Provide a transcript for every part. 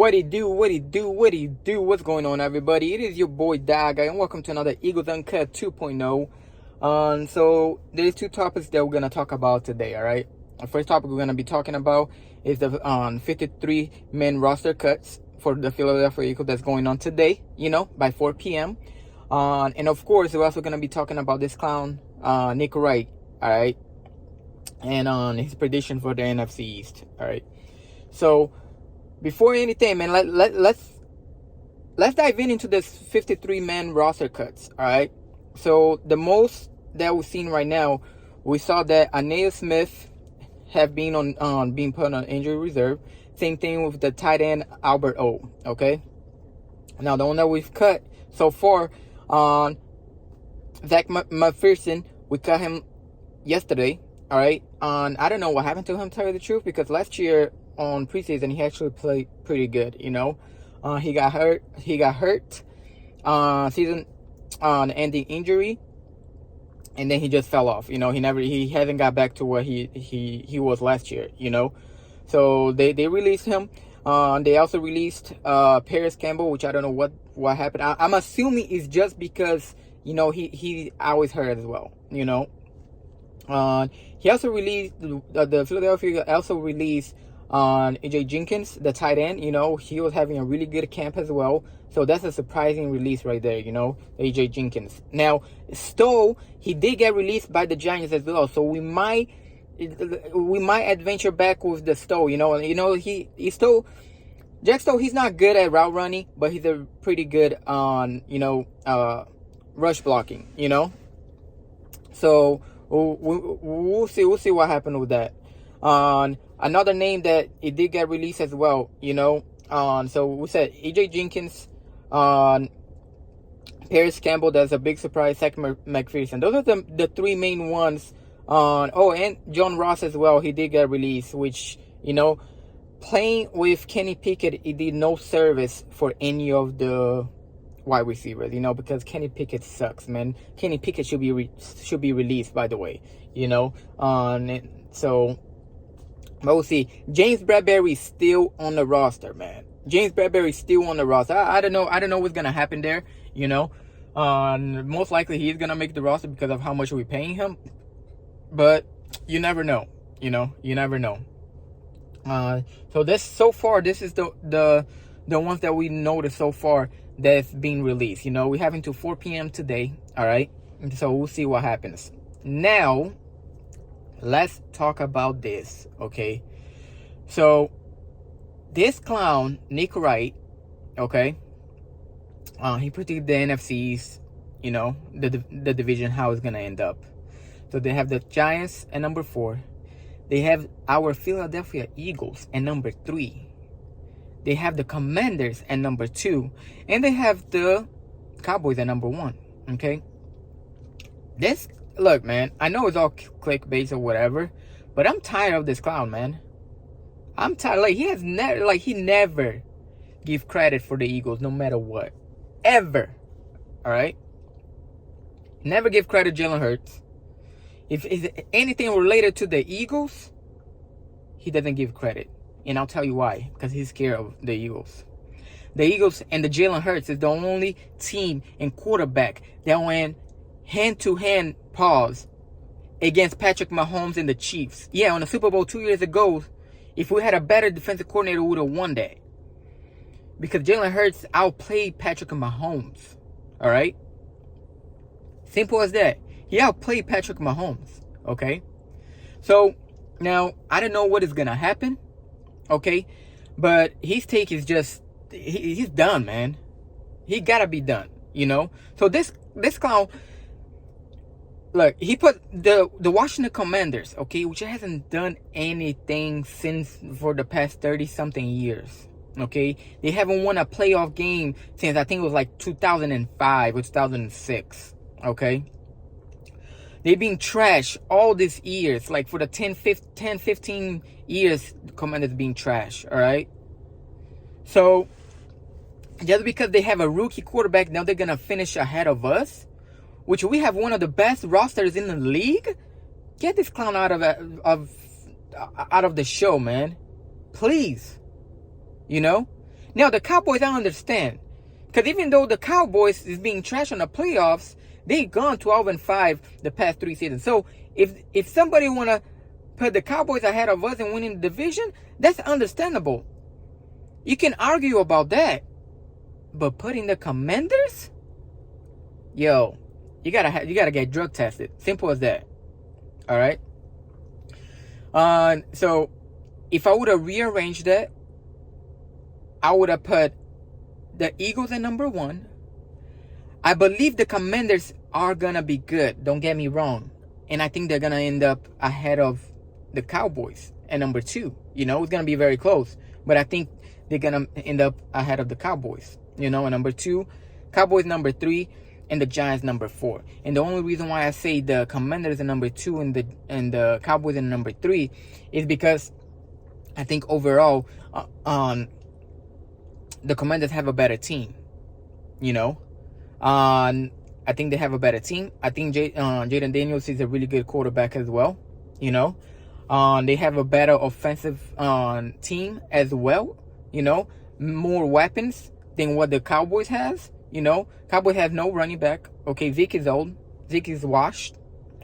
What it do, what's going on, everybody? It is your boy Dag, and welcome to another Eagles Uncut 2.0. So there's two topics that we're gonna talk about today, alright? The first topic we're gonna be talking about is the 53-man roster cuts for the Philadelphia Eagles that's going on today, by 4 p.m. And of course, we're also gonna be talking about this clown, Nick Wright, alright? And his prediction for the NFC East, alright? So before anything, man, let's dive into this 53-man roster cuts. All right. So the most that we've seen right now, we saw that Anaya Smith have been on being put on injury reserve. Same thing with the tight end Albert O. Okay. Now the one that we've cut so far on Zach McPherson, we cut him yesterday. All right. I don't know what happened to him, to tell you the truth, because last year on preseason he actually played pretty good. He got hurt season ending injury, and then he just fell off. He hasn't got back to where he was last year. So they released him. They also released Paris Campbell, which I don't know what happened. I'm assuming it's just because he always hurt as well. He also released the Philadelphia also released on AJ Jenkins, the tight end. He was having a really good camp as well. So that's a surprising release right there, AJ Jenkins. Now, Stowe, he did get released by the Giants as well. So we might adventure back with the Stowe. Jack Stowe, he's not good at route running, but he's a pretty good on, rush blocking, So we'll see what happened with that. Another name that it did get released as well, so we said AJ Jenkins, Paris Campbell, that's a big surprise, Zach McPherson. Those are the three main ones. And John Ross as well, he did get released, which, playing with Kenny Pickett, it did no service for any of the wide receivers, because Kenny Pickett sucks, man. Kenny Pickett should be released, by the way, so. But we'll see. James Bradbury is still on the roster, man. James Bradbury is still on the roster. I don't know what's gonna happen there. Most likely he's gonna make the roster because of how much we're paying him. But you never know. You never know. So this is the ones that we noticed so far that's being released. We have until 4 p.m. today. All right. So we'll see what happens. Now, let's talk about this, okay? So, this clown, Nick Wright, okay? He predicted the NFC's, the division, how it's gonna end up. So they have the Giants at number 4. They have our Philadelphia Eagles at number 3. They have the Commanders at number 2, and they have the Cowboys at number 1. Okay. Look, man, I know it's all clickbait or whatever, but I'm tired of this clown, man. I'm tired. He never give credit for the Eagles, no matter what, ever. All right. Never give credit to Jalen Hurts. If anything related to the Eagles, he doesn't give credit, and I'll tell you why. Because he's scared of the Eagles. The Eagles and the Jalen Hurts is the only team and quarterback that went hand-to-hand pause against Patrick Mahomes and the Chiefs. Yeah, on the Super Bowl 2 years ago, if we had a better defensive coordinator, we would have won that. Because Jalen Hurts outplayed Patrick Mahomes. All right? Simple as that. He outplayed Patrick Mahomes. Okay? So, now, I don't know what is going to happen. Okay? But his take is just, he's done, man. He got to be done. So this clown, look, he put the Washington Commanders, okay, which hasn't done anything for the past 30-something years, okay? They haven't won a playoff game since I think it was like 2005 or 2006, okay? They've been trash all these years, like for the 10, 15 years, the Commanders being trash, all right? So, just because they have a rookie quarterback, now they're going to finish ahead of us, which we have one of the best rosters in the league. Get this clown out of the show, man. Please. Now the Cowboys, I understand, because even though the Cowboys is being trashed on the playoffs, they gone 12-5 the past 3 seasons. So if somebody wanna put the Cowboys ahead of us and winning the division, that's understandable. You can argue about that, but putting the Commanders, yo, you gotta get drug tested. Simple as that. All right. So if I would have rearranged that, I would have put the Eagles at number 1. I believe the Commanders are gonna be good. Don't get me wrong, and I think they're gonna end up ahead of the Cowboys at number 2. You know, it's gonna be very close, but I think they're gonna end up ahead of the Cowboys. You know, at number 2, Cowboys number 3, and the Giants number 4. And the only reason why I say the Commanders are number 2 and the Cowboys are number 3 is because I think overall, the Commanders have a better team. You know, I think they have a better team. I think Jaden Daniels is a really good quarterback as well. You know, they have a better offensive team as well. You know, more weapons than what the Cowboys has. You know, Cowboys has no running back. Okay, Zeke is old. Zeke is washed.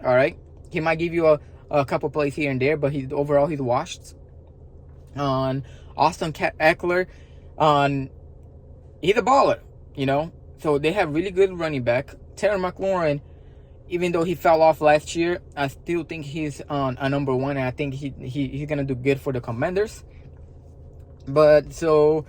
All right, he might give you a couple plays here and there, but he's washed. Austin Eckler, he's a baller. You know, so they have really good running back. Terry McLaurin, even though he fell off last year, I still think he's on a number 1, and I think he's gonna do good for the Commanders. But so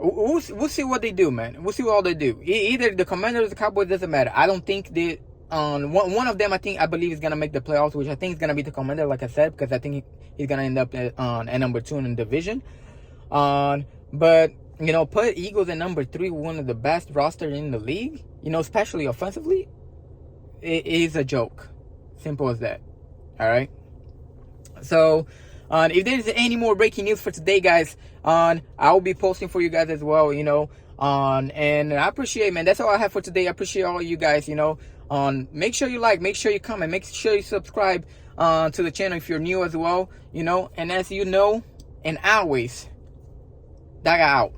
we'll see what they do, man. We'll see what they do. Either the Commanders or the Cowboys, doesn't matter. I don't think they one of them I believe is gonna make the playoffs, which I think is gonna be the Commanders, like I said, because I think he's gonna end up at number 2 in the division. But you know, put Eagles at number 3, one of the best roster in the league. You know, especially offensively, it is a joke. Simple as that. All right. So, if there's any more breaking news for today, guys, I will be posting for you guys as well. You know, and I appreciate, man. That's all I have for today. I appreciate all of you guys. You know, make sure you like, make sure you comment, make sure you subscribe to the channel if you're new as well. You know, and as you know, and always, Daga out.